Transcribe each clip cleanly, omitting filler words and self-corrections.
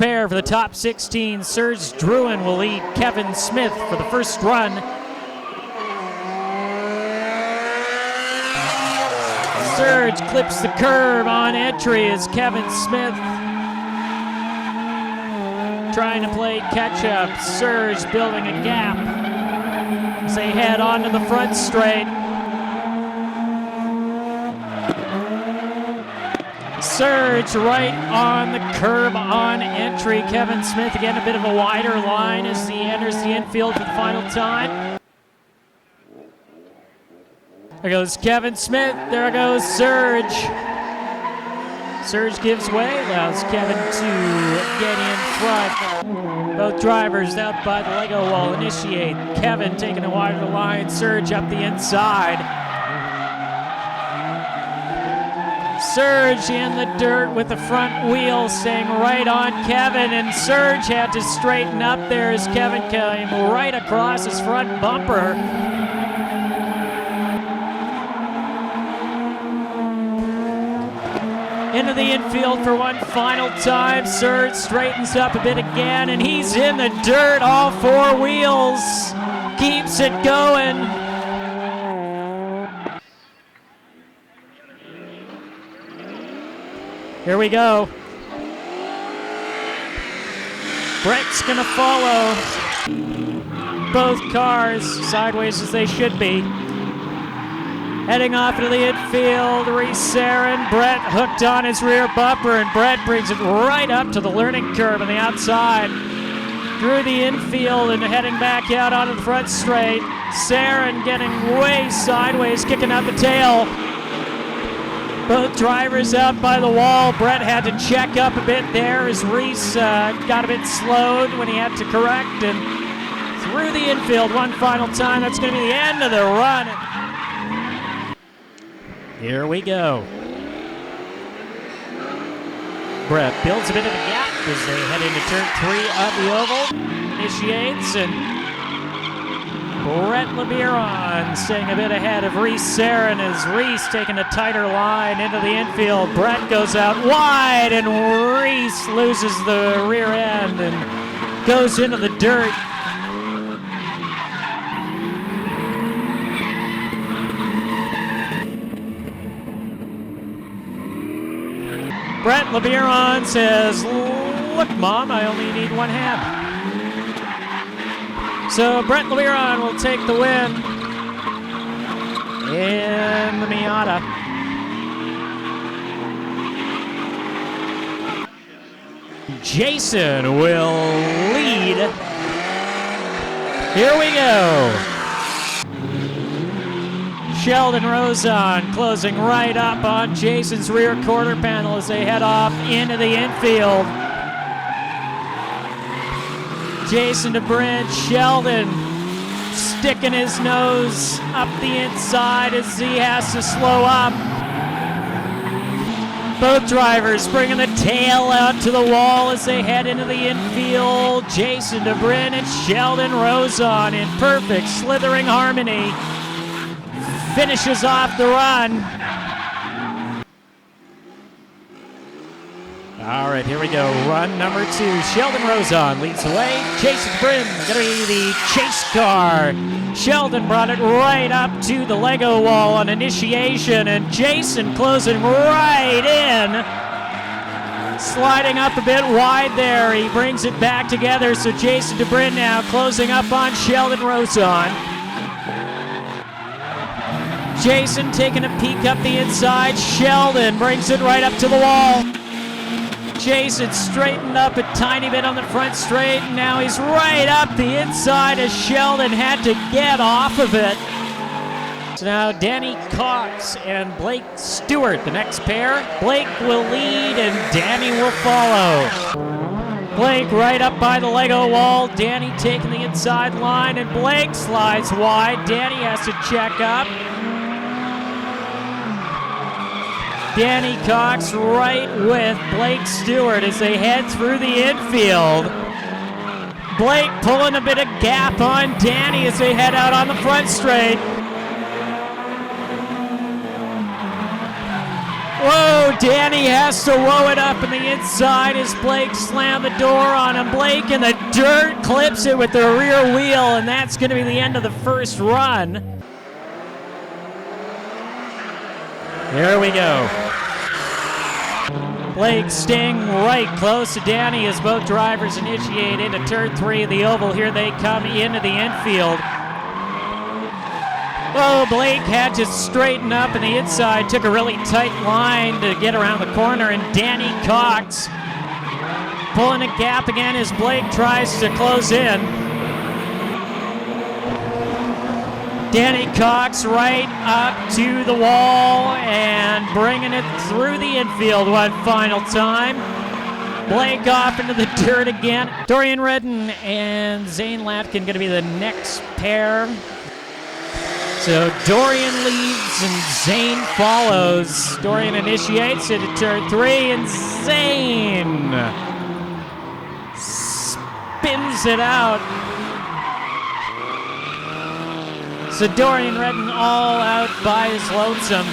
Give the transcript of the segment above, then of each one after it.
pair for the top 16. Serge Druin will lead Kevin Smith for the first run. Serge clips the curb on entry as Kevin Smith trying to play catch-up. Serge building a gap as they head onto the front straight. Serge right on the curb on entry. Kevin Smith again a bit of a wider line as he enters the infield for the final time. There goes Kevin Smith. There goes Serge. Serge gives way, allows Kevin to get in front. Both drivers out by the Lego wall initiate. Kevin taking a wider line. Serge up the inside. Serge in the dirt with the front wheel staying right on Kevin, and Serge had to straighten up there as Kevin came right across his front bumper. Into the infield for one final time. Serge straightens up a bit again, and he's in the dirt, all four wheels. Keeps it going. Here we go. Brett's gonna follow both cars sideways as they should be. Heading off into the infield, Reese and Brett hooked on his rear bumper, and Brett brings it right up to the learning curve on the outside. Through the infield and heading back out onto the front straight. Saren getting way sideways, kicking out the tail. Both drivers out by the wall. Brett had to check up a bit there as Reese got a bit slowed when he had to correct. And through the infield one final time. That's going to be the end of the run. Here we go. Brett builds a bit of a gap as they head into turn 3 of the oval. Initiates, and Brett LeBiron staying a bit ahead of Reese Saren as Reese taking a tighter line into the infield. Brett goes out wide, and Reese loses the rear end and goes into the dirt. Brett LeBiron says, "Look, Mom, I only need one hand." So Brett LeBiron will take the win in the Miata. Jason will lead. Here we go. Sheldon Rozon closing right up on Jason's rear quarter panel as they head off into the infield. Jason to Brent, Sheldon sticking his nose up the inside as he has to slow up. Both drivers bringing the tail out to the wall as they head into the infield. Jason to Brent and Sheldon Rozon in perfect slithering harmony finishes off the run. All right, here we go. Run number 2. Sheldon Rozon leads the way. Jason Brin going to be the chase car. Sheldon brought it right up to the Lego wall on initiation, and Jason closing right in. Sliding up a bit wide there. He brings it back together, so Jason DeBrin now closing up on Sheldon Rozon. Jason taking a peek up the inside. Sheldon brings it right up to the wall. Jason straightened up a tiny bit on the front straight, and now he's right up the inside as Sheldon had to get off of it. So now Danny Cox and Blake Stewart, the next pair. Blake will lead and Danny will follow. Blake right up by the Lego wall. Danny taking the inside line, and Blake slides wide. Danny has to check up. Danny Cox right with Blake Stewart as they head through the infield. Blake pulling a bit of gap on Danny as they head out on the front straight. Whoa, Danny has to woe it up in the inside as Blake slammed the door on him. Blake in the dirt clips it with the rear wheel, and that's going to be the end of the first run. There we go. Blake staying right close to Danny as both drivers initiate into turn 3 of the oval. Here they come into the infield. Oh, Blake had to straighten up in the inside, took a really tight line to get around the corner, and Danny Cox pulling a gap again as Blake tries to close in. Danny Cox right up to the wall and bringing it through the infield one final time. Blake off into the dirt again. Dorian Redden and Zane Latkin going to be the next pair. So Dorian leads and Zane follows. Dorian initiates it at turn 3 and Zane spins it out. So Dorian Redden all out by his lonesome.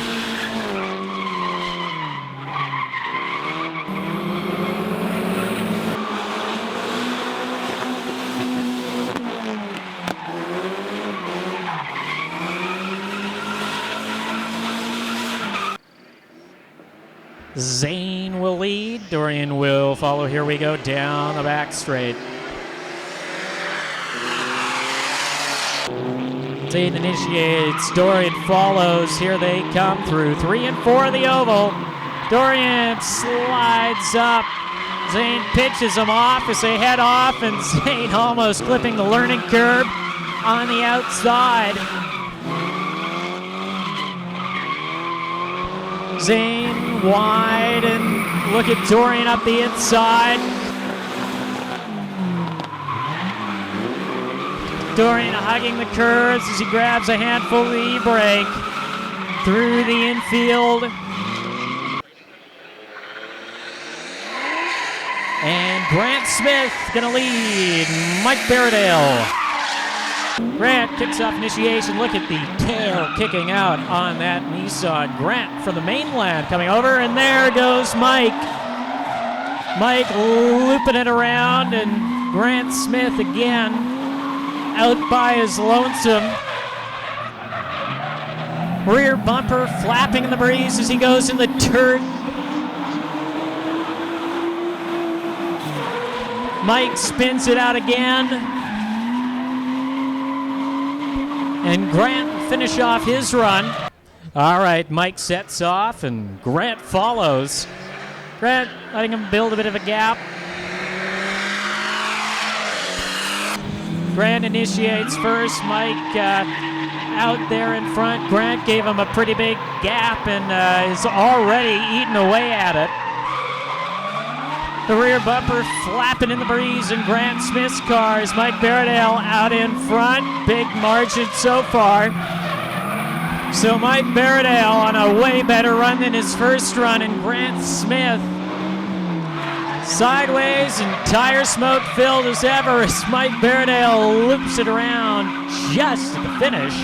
Zane will lead. Dorian will follow. Here we go down the back straight. Zane initiates. Dorian follows. Here they come through 3 and 4 of the oval. Dorian slides up. Zane pitches him off as they head off, and Zane almost clipping the learning curve on the outside. Zane wide, and look at Dorian up the inside. Dorian hugging the curves as he grabs a handful of the e-brake through the infield. And Grant Smith gonna lead Mike Barrett. Grant kicks off initiation. Look at the tail kicking out on that Nissan. Grant from the mainland coming over, and there goes Mike. Mike looping it around, and Grant Smith again out by his lonesome. Rear bumper flapping in the breeze as he goes in the dirt. Mike spins it out again. And Grant will finish off his run. All right, Mike sets off and Grant follows. Grant letting him build a bit of a gap. Grant initiates first. Mike out there in front. Grant gave him a pretty big gap and is already eating away at it. The rear bumper flapping in the breeze in Grant Smith's cars. Mike Barrett out in front. Big margin so far. So Mike Barrett on a way better run than his first run, and Grant Smith sideways and tire smoke filled as ever as Mike Barrett loops it around just at the finish.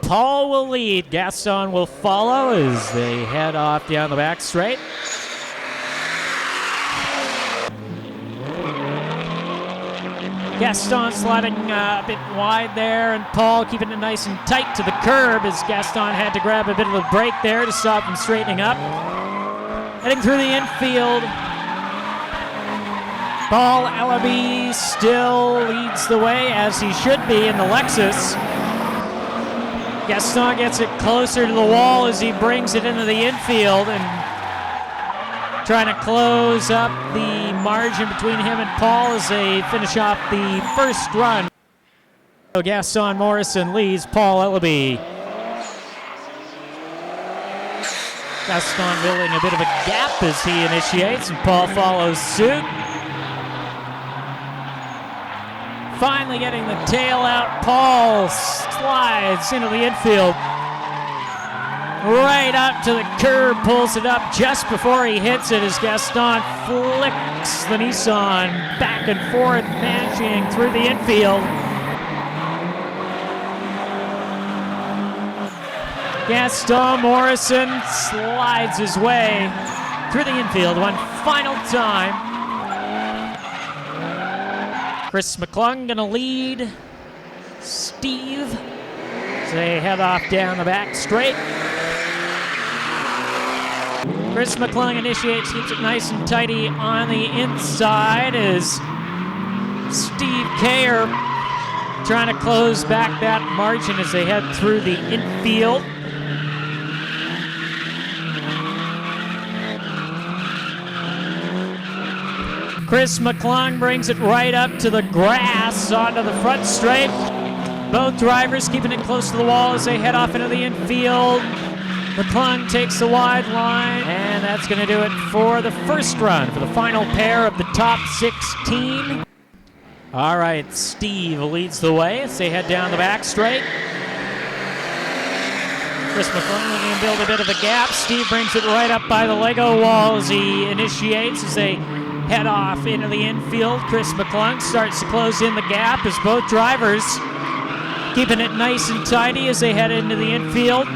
Paul will lead. Gaston will follow as they head off down the back straight. Gaston sliding a bit wide there, and Paul keeping it nice and tight to the curb as Gaston had to grab a bit of a break there to stop him straightening up. Heading through the infield. Paul Ellaby still leads the way, as he should be, in the Lexus. Gaston gets it closer to the wall as he brings it into the infield and trying to close up the margin between him and Paul as they finish off the first run. So Gaston Morrison leads Paul Ellaby. Gaston building a bit of a gap as he initiates, and Paul follows suit. Finally getting the tail out, Paul slides into the infield. Right up to the curb, pulls it up just before he hits it as Gaston flicks the Nissan back and forth, managing through the infield. Gaston Morrison slides his way through the infield one final time. Chris McClung gonna lead Steve as they head off down the back straight. Chris McClung initiates, keeps it nice and tidy on the inside as Steve Kerr trying to close back that margin as they head through the infield. Chris McClung brings it right up to the grass onto the front straight. Both drivers keeping it close to the wall as they head off into the infield. McClung takes the wide line, and that's going to do it for the first run for the final pair of the top 16. All right, Steve leads the way as they head down the back straight. Chris McClung looking to build a bit of a gap. Steve brings it right up by the Lego wall as he initiates as they head off into the infield. Chris McClung starts to close in the gap as both drivers keeping it nice and tidy as they head into the infield.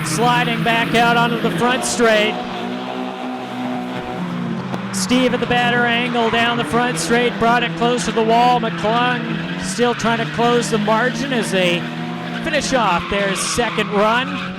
Sliding back out onto the front straight. Steve at the better angle down the front straight, brought it close to the wall. McClung still trying to close the margin as they finish off their second run.